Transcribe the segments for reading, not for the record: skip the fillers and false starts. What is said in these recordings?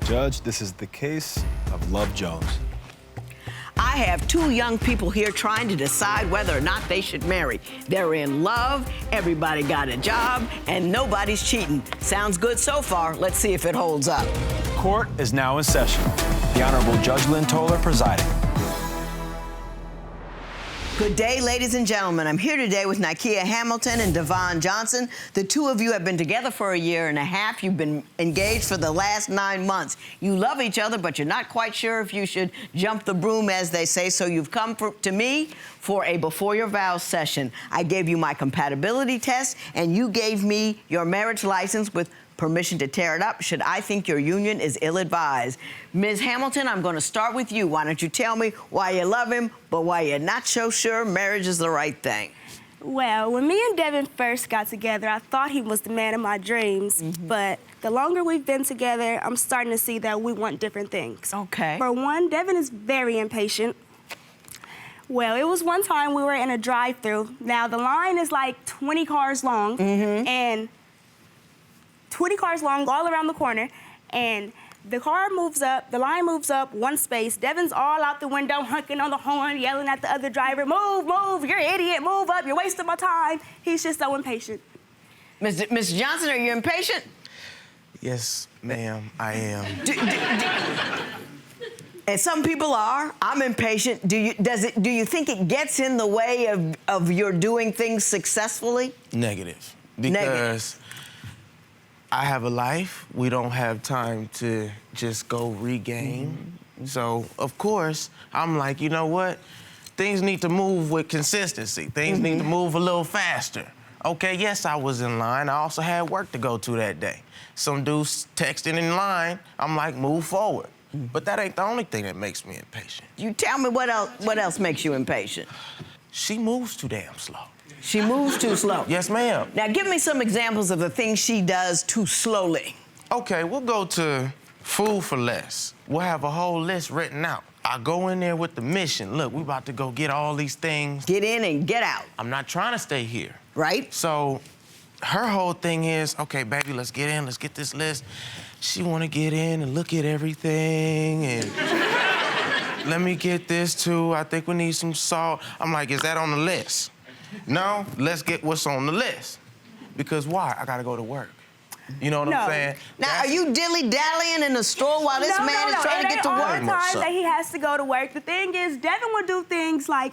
Judge, this is the case of Love Jones. I have two young people here trying to decide whether or not they should marry. They're in love, everybody got a job, and nobody's cheating. Sounds good so far. Let's see if it holds up. Court is now in session. The Honorable Judge Lynn presiding. Good day, ladies and gentlemen. I'm here today with Nykeia Hamilton and Devan Johnson. The two of you have been together for a year and a half. You've been engaged for the last 9 months. You love each other, but you're not quite sure if you should jump the broom, as they say, so you've come to me for a before your vows session. I gave you my compatibility test, and you gave me your marriage license with permission to tear it up should I think your union is ill-advised. Ms. Hamilton, I'm going to start with you. Why don't you tell me why you love him, but why you're not so sure marriage is the right thing? Well, when me and Devan first got together, I thought he was the man of my dreams. But the longer we've been together, I'm starting to see that we want different things. Okay. For one, Devan is very impatient. Well, it was one time we were in a drive-thru. Now, the line is like 20 cars long, and 20 cars long all around the corner, and the car moves up, the line moves up one space. Devan's all out the window, honking on the horn, yelling at the other driver, move, move, you're an idiot, move up, you're wasting my time. He's just so impatient. Mr. Johnson, are you impatient? Yes, ma'am, I am. And some people are. I'm impatient. Do you think it gets in the way of your doing things successfully? Negative. Because I have a life. We don't have time to just go regain. So, of course, I'm like, you know what? Things need to move with consistency. Things need to move a little faster. Okay, yes, I was in line. I also had work to go to that day. Some dudes texting in line. I'm like, move forward. But that ain't the only thing that makes me impatient. You tell me what else makes you impatient? She moves too damn slow. She moves too slow. Yes, ma'am. Now, give me some examples of the things she does too slowly. Okay, we'll go to food for less. We'll have a whole list written out. I go in there with the mission. Look, we about to go get all these things. Get in and get out. I'm not trying to stay here. Right? So her whole thing is, okay, baby, let's get in, let's get this list. She want to get in and look at everything and let me get this too. I think we need some salt. I'm like, is that on the list? No, let's get what's on the list. Because why? I gotta go to work. You know what I'm saying? Now, are you dilly-dallying in the store while this man is trying to get to work? All the time that he has to go to work. The thing is, Devan would do things like,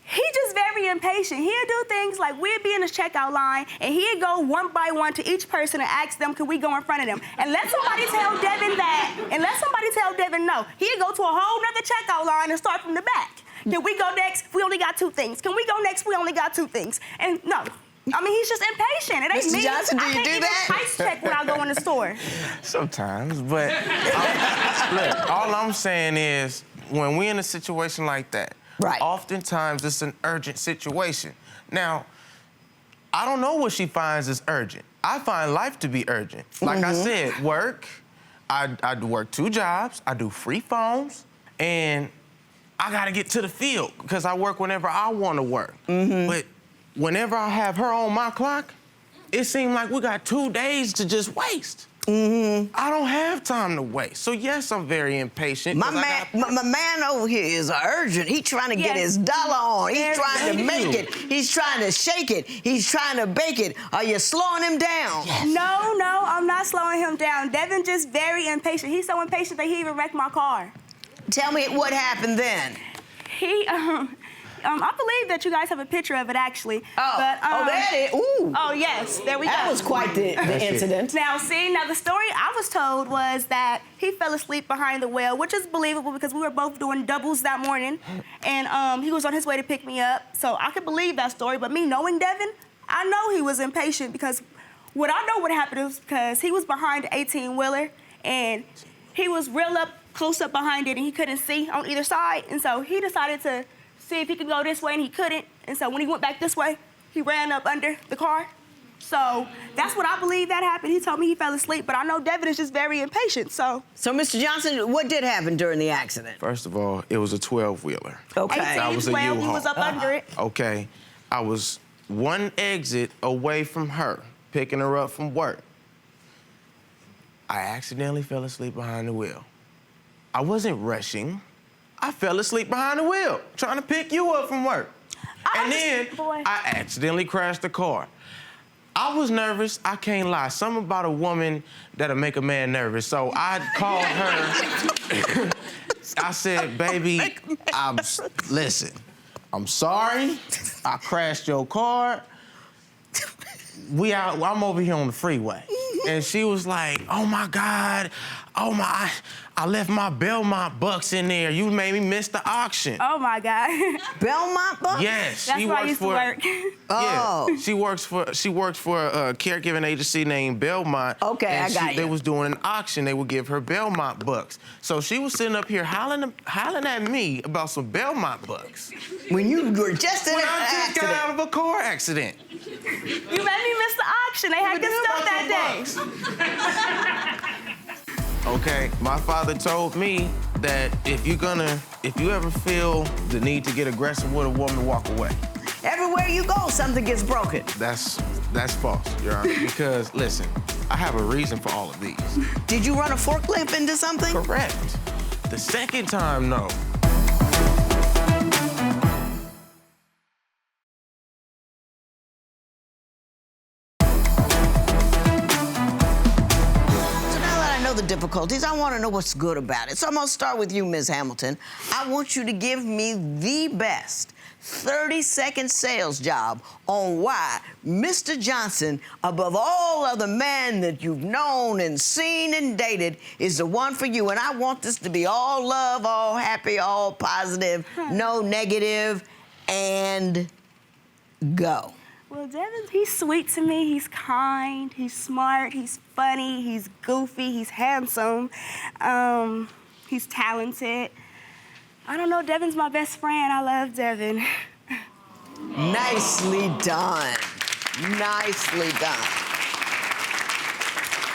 he's just very impatient. He'd do things like, we'd be in the checkout line, and he'd go one by one to each person and ask them, can we go in front of them? And let somebody tell Devan that, and let somebody tell Devan no. He'd go to a whole nother checkout line and start from the back. Can we go next? We only got 2 things. Can we go next? We only got 2 things. And no. I mean, he's just impatient. It ain't Mr. me. Johnson, do you do that? I can't even price check when I go in the store. Sometimes, but look, all I'm saying is, when we're in a situation like that, oftentimes it's an urgent situation. Now, I don't know what she finds as urgent. I find life to be urgent. Like I said, work, I work 2 jobs, I do free phones, and I gotta get to the field because I work whenever I wanna work. But whenever I have her on my clock, it seems like we got 2 days to just waste. I don't have time to waste. So yes, I'm very impatient. My man over here is urgent. He's trying to get his dollar on. He's trying to make it. He's trying to shake it. He's trying to bake it. Are you slowing him down? Yes. No, I'm not slowing him down. Devan just very impatient. He's so impatient that he even wrecked my car. Tell me what happened then. I believe that you guys have a picture of it, actually. That is. Ooh. Oh, yes, there we go. That was quite the incident. Now, the story I was told was that he fell asleep behind the wheel, which is believable because we were both doing doubles that morning, and he was on his way to pick me up, so I could believe that story. But me knowing Devan, I know he was impatient because what I know what happened was because he was behind the 18-wheeler, and he was real close up behind it, and he couldn't see on either side, and so he decided to see if he could go this way, and he couldn't. And so when he went back this way, he ran up under the car. So that's what I believe that happened. He told me he fell asleep, but I know Devan is just very impatient, so. So, Mr. Johnson, what did happen during the accident? First of all, it was a 12-wheeler. Okay. That was a 12, U-Haul. he was up under it. Okay. I was one exit away from her, picking her up from work. I accidentally fell asleep behind the wheel. I wasn't rushing. I fell asleep behind the wheel, trying to pick you up from work. I accidentally crashed the car. I was nervous, I can't lie. Something about a woman that'll make a man nervous. So I called her. I said, baby, listen, I'm sorry. I crashed your car. I'm over here on the freeway. And she was like, oh my God, I left my Belmont bucks in there. You made me miss the auction. Oh my God. Belmont bucks? Yes, That's where I used to work. Oh. Yeah, she works for a caregiving agency named Belmont. Okay, and I got you. They was doing an auction. They would give her Belmont bucks. So she was sitting up here hollering at me about some Belmont bucks. When you were just in an I just accident. got out of a car accident. You made me miss the auction. They had good stuff that day. Okay, my father told me that if you ever feel the need to get aggressive with a woman, walk away. Everywhere you go, something gets broken. That's false, Your Honor, because listen, I have a reason for all of these. Did you run a forklift into something? Correct. The second time, no. The difficulties. I want to know what's good about it. So I'm going to start with you, Ms. Hamilton. I want you to give me the best 30-second sales job on why Mr. Johnson, above all other men that you've known and seen and dated, is the one for you. And I want this to be all love, all happy, all positive, no negative, and go. Well, Devan, he's sweet to me. He's kind, he's smart, he's funny, he's goofy, he's handsome, he's talented. I don't know, Devan's my best friend. I love Devan. Nicely done. Nicely done.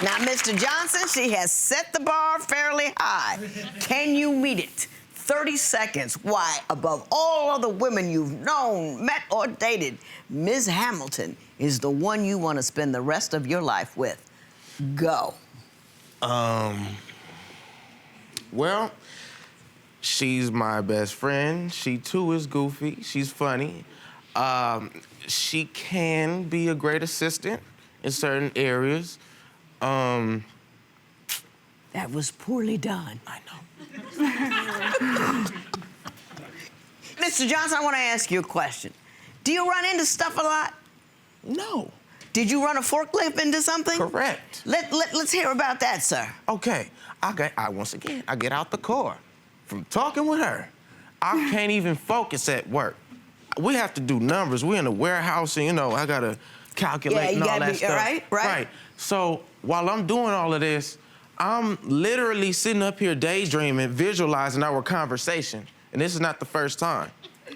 Now, Mr. Johnson, she has set the bar fairly high. Can you meet it? 30 seconds. Why, above all other women you've known, met, or dated, Ms. Hamilton is the one you want to spend the rest of your life with. Go. Well, she's my best friend. She, too, is goofy. She's funny. She can be a great assistant in certain areas. That was poorly done. I know. Mr. Johnson, I want to ask you a question. Do you run into stuff a lot? No. Did you run a forklift into something? Correct. Let's hear about that, sir. Okay. Once again, I get out the car. From talking with her, I can't even focus at work. We have to do numbers. We're in a warehouse, and, I got to calculate and all that stuff. Right. So while I'm doing all of this, I'm literally sitting up here daydreaming, visualizing our conversation. And this is not the first time.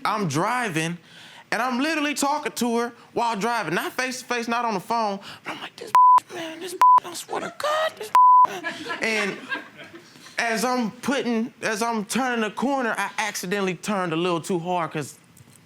I'm driving, and I'm literally talking to her while driving. Not face to face, not on the phone. But I'm like, this I swear to God, this And as I'm turning the corner, I accidentally turned a little too hard because,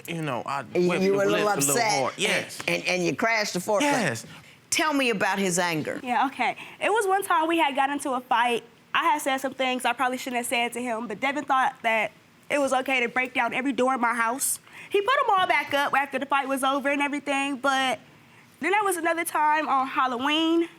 I whipped you were the a little lips upset. a little hard. Yes. And you crashed the forklift. Yes. Tell me about his anger. Yeah, okay. It was one time we had got into a fight. I had said some things I probably shouldn't have said to him, but Devan thought that it was okay to break down every door in my house. He put them all back up after the fight was over and everything, but then there was another time on Halloween.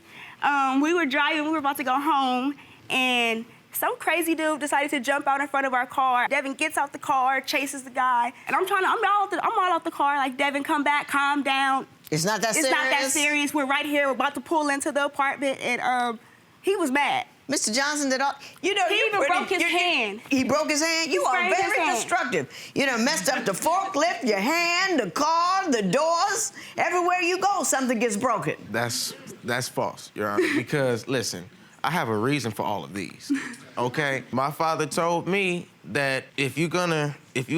We were driving, we were about to go home, and some crazy dude decided to jump out in front of our car. Devan gets out the car, chases the guy, and I'm all out the car, like, Devan, come back, calm down. It's not that serious? It's not that serious. We're right here. We're about to pull into the apartment, and he was mad. Mr. Johnson did all, he even broke his hand. He broke his hand? You are very destructive. You done messed up the forklift, your hand, the car, the doors. Everywhere you go, something gets broken. That's false, Your Honor, because, listen, I have a reason for all of these, okay? My father told me that if you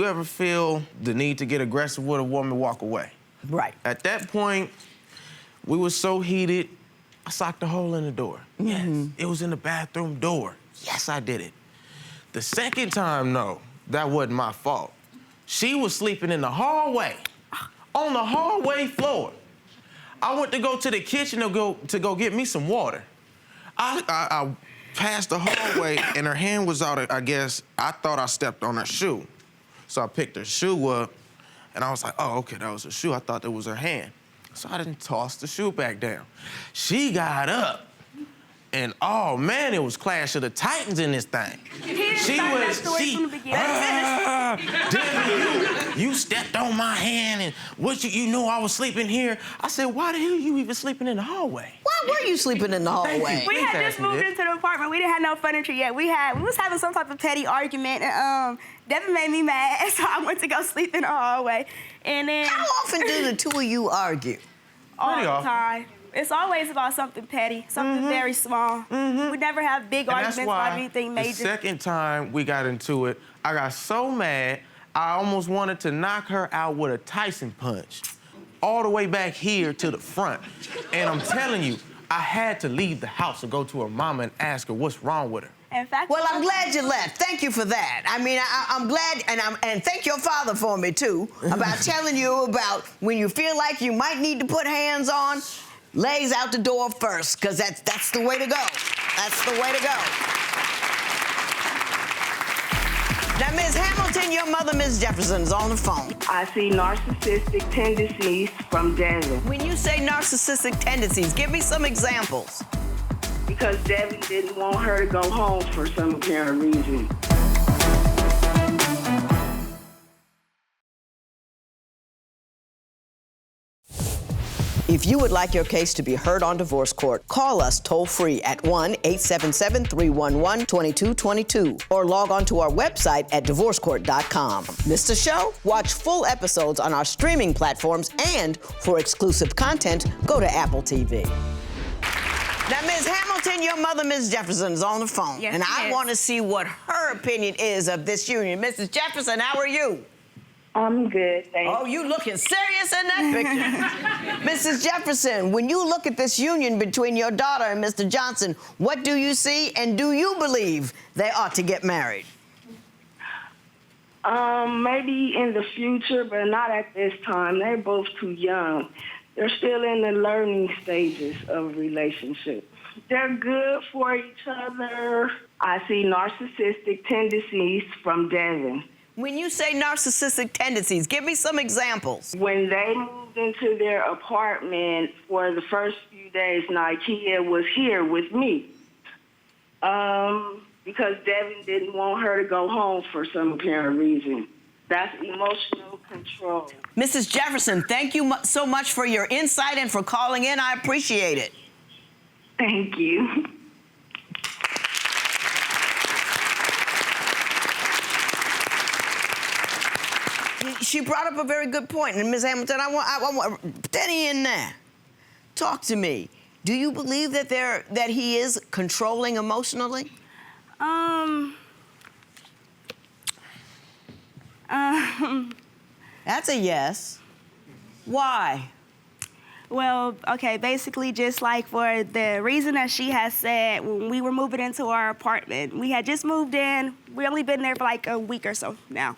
ever feel the need to get aggressive with a woman, walk away. Right. At that point, we were so heated, I socked a hole in the door. Yes, it was in the bathroom door. Yes, I did it. The second time, no, that wasn't my fault. She was sleeping in the hallway, on the hallway floor. I went to go to the kitchen to go get me some water. I passed the hallway, and her hand was out. I guess I thought I stepped on her shoe. So I picked her shoe up, and I was like, oh, okay, that was her shoe. I thought that was her hand. So I didn't toss the shoe back down. She got up, and oh man, it was Clash of the Titans in this thing. Devan, you stepped on my hand, and you know I was sleeping here. I said, why the hell are you even sleeping in the hallway? Why were you sleeping in the hallway? We had just moved into the apartment. We didn't have no furniture yet. We was having some type of petty argument, and Devan made me mad, so I went to go sleep in the hallway. And then how often do the two of you argue? All the time. It's always about something petty, something very small. We never have big arguments about anything major. The second time we got into it, I got so mad, I almost wanted to knock her out with a Tyson punch, all the way back here to the front. And I'm telling you, I had to leave the house and go to her mama and ask her what's wrong with her. In fact, well, I'm glad you left. Thank you for that. I mean, I'm glad, and thank your father for me, too, about telling you about when you feel like you might need to put hands on, lays out the door first, because that's the way to go. That's the way to go. Now, Ms. Hamilton, your mother, Ms. Jefferson, is on the phone. I see narcissistic tendencies from Devan. When you say narcissistic tendencies, give me some examples. Because Devan didn't want her to go home for some apparent reason. If you would like your case to be heard on divorce court, call us toll-free at 1-877-311-2222 or log on to our website at divorcecourt.com. Missed a show? Watch full episodes on our streaming platforms, and for exclusive content, go to Apple TV. Now, Ms. Hamilton, your mother, Ms. Jefferson, is on the phone. Yes, and I want to see what her opinion is of this union. Mrs. Jefferson, how are you? I'm good, thank you. Oh, you looking serious in that picture. Mrs. Jefferson, when you look at this union between your daughter and Mr. Johnson, what do you see, and do you believe they ought to get married? Maybe in the future, but not at this time. They're both too young. They're still in the learning stages of a relationship. They're good for each other. I see narcissistic tendencies from Devan. When you say narcissistic tendencies, give me some examples. When they moved into their apartment for the first few days, Nykeia was here with me. Because Devan didn't want her to go home for some apparent reason. That's emotional control. Mrs. Jefferson, thank you so much for your insight and for calling in. I appreciate it. Thank you. She brought up a very good point, and Ms. Hamilton, I want Denny in there. Talk to me. Do you believe that he is controlling emotionally? That's a yes. Why? Well, okay, basically just like for the reason that she has said when we were moving into our apartment, we had just moved in. We only been there for like a week or so now.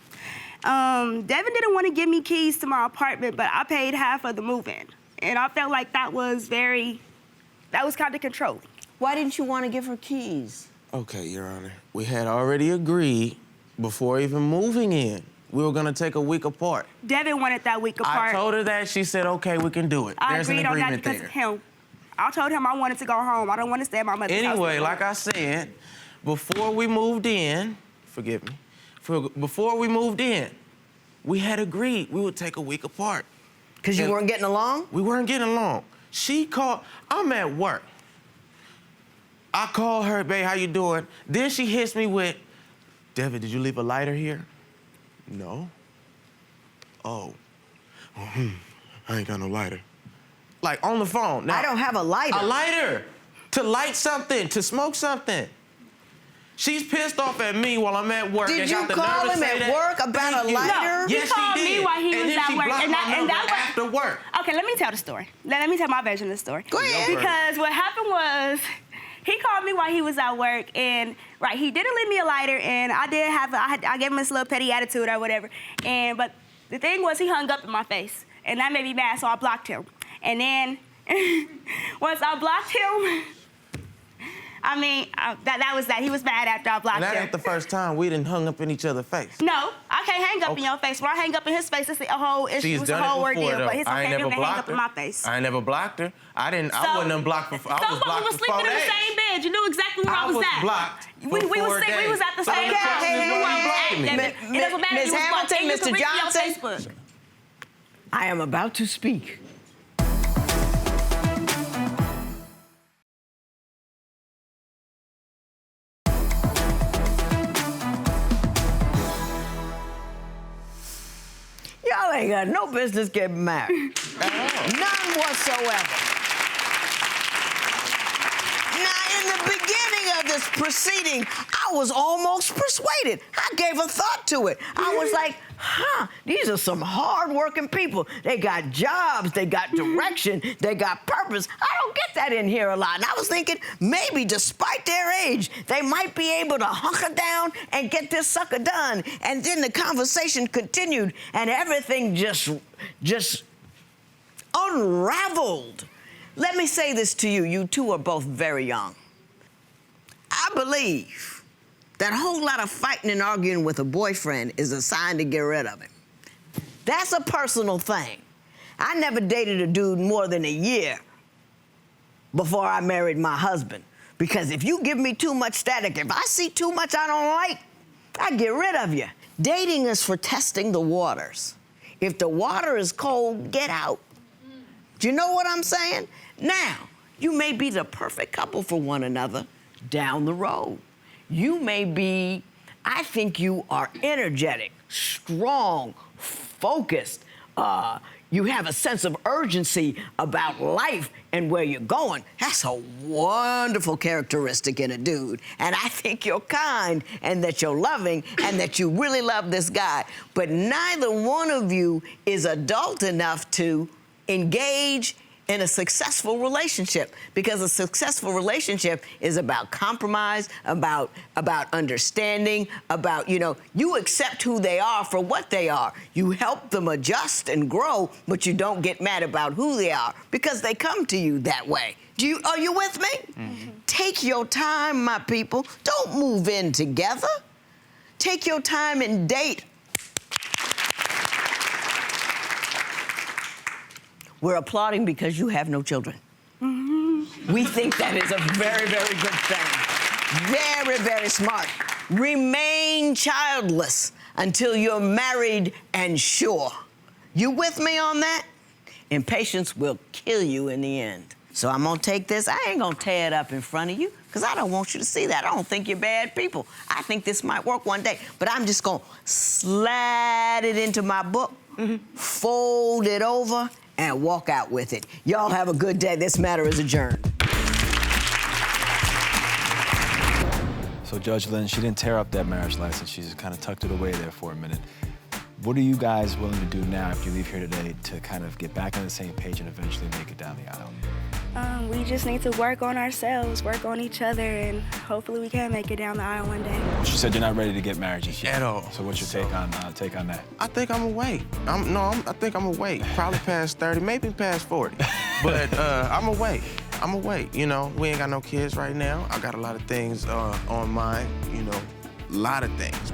Devan didn't want to give me keys to my apartment, but I paid half of the move-in. And I felt like that was kind of controlling. Why didn't you want to give her keys? Okay, Your Honor. We had already agreed before even moving in, we were gonna take a week apart. Devan wanted that week apart. I told her that. She said, okay, we can do it. There's an agreement there. I agreed on that because of him. I told him I wanted to go home. I don't want to stay at my mother's house. Anyway, like I said, before we moved in, forgive me, before we moved in, we had agreed we would take a week apart. Because you weren't getting along? We weren't getting along. She called, I'm at work. I called her, babe, how you doing? Then she hits me with, Devan, did you leave a lighter here? No. Oh. I ain't got no lighter. Like, on the phone. Now, I don't have a lighter. A lighter to light something, to smoke something. She's pissed off at me while I'm at work. Did you call him at work about a lighter? No, yes, he called she did. me while he was at work. And that was after work. Okay, let me tell the story. Let me tell my version of the story. Go ahead. Because what happened was, he called me while he was at work, and he didn't leave me a lighter, and I gave him this little petty attitude or whatever. But the thing was, he hung up in my face, and that made me mad, so I blocked him. And then once I blocked him, I mean, that was that. He was mad after I blocked And that him. ain't the first time we done hung up in each other's face. No, I can't hang up in your face. When I hang up in his face, it's a whole issue. She's It's a done whole it before, ordeal. though. But it's I okay ain't if never you can hang blocked up in her. my face. I ain't never blocked her. I wasn't unblocked for. I was So blocked we was for sleeping 4 in the days. same bed. You knew exactly where I was at. blocked We for was 4 days. we was at the So same the house. question is, why you blocking me? It doesn't matter if Ms. you was blocked. Hamilton, And you Mr. can reach me on Johnson. Facebook. I am about to speak. Y'all ain't got no business getting married. None whatsoever. Now, in the beginning of this proceeding, I was almost persuaded. I gave a thought to it. I was like, these are some hard-working people. They got jobs, they got direction, they got purpose. I don't get that in here a lot. And I was thinking, maybe despite their age, they might be able to hunker down and get this sucker done. And then the conversation continued, and everything just unraveled. Let me say this to you. You two are both very young. I believe that whole lot of fighting and arguing with a boyfriend is a sign to get rid of him. That's a personal thing. I never dated a dude more than a year before I married my husband. Because if you give me too much static, if I see too much I don't like, I get rid of you. Dating is for testing the waters. If the water is cold, get out. Do you know what I'm saying? Now, you may be the perfect couple for one another down the road. You may be, I think you are energetic, strong, focused. You have a sense of urgency about life and where you're going. That's a wonderful characteristic in a dude. And I think you're kind and that you're loving and that you really love this guy. But neither one of you is adult enough to engage in a successful relationship, because a successful relationship is about compromise, about understanding, about, you accept who they are for what they are. You help them adjust and grow, but you don't get mad about who they are because they come to you that way. Are you with me? Mm-hmm. Take your time, my people. Don't move in together. Take your time and date. We're applauding because you have no children. Mm-hmm. We think that is a very, very good thing. Very, very smart. Remain childless until you're married and sure. You with me on that? Impatience will kill you in the end. So I'm gonna take this. I ain't gonna tear it up in front of you because I don't want you to see that. I don't think you're bad people. I think this might work one day. But I'm just gonna slide it into my book, fold it over, and walk out with it. Y'all have a good day. This matter is adjourned. So Judge Lynn, she didn't tear up that marriage license. She just kind of tucked it away there for a minute. What are you guys willing to do now if you leave here today to kind of get back on the same page and eventually make it down the aisle? We just need to work on ourselves, work on each other, and hopefully we can make it down the aisle one day. She said you're not ready to get married just yet. At all. So what's your take on that? I think I'm gonna wait. I think I'm gonna wait. Probably past 30, maybe past 40. But I'm gonna wait. I'm gonna wait. We ain't got no kids right now. I got a lot of things on mine. A lot of things.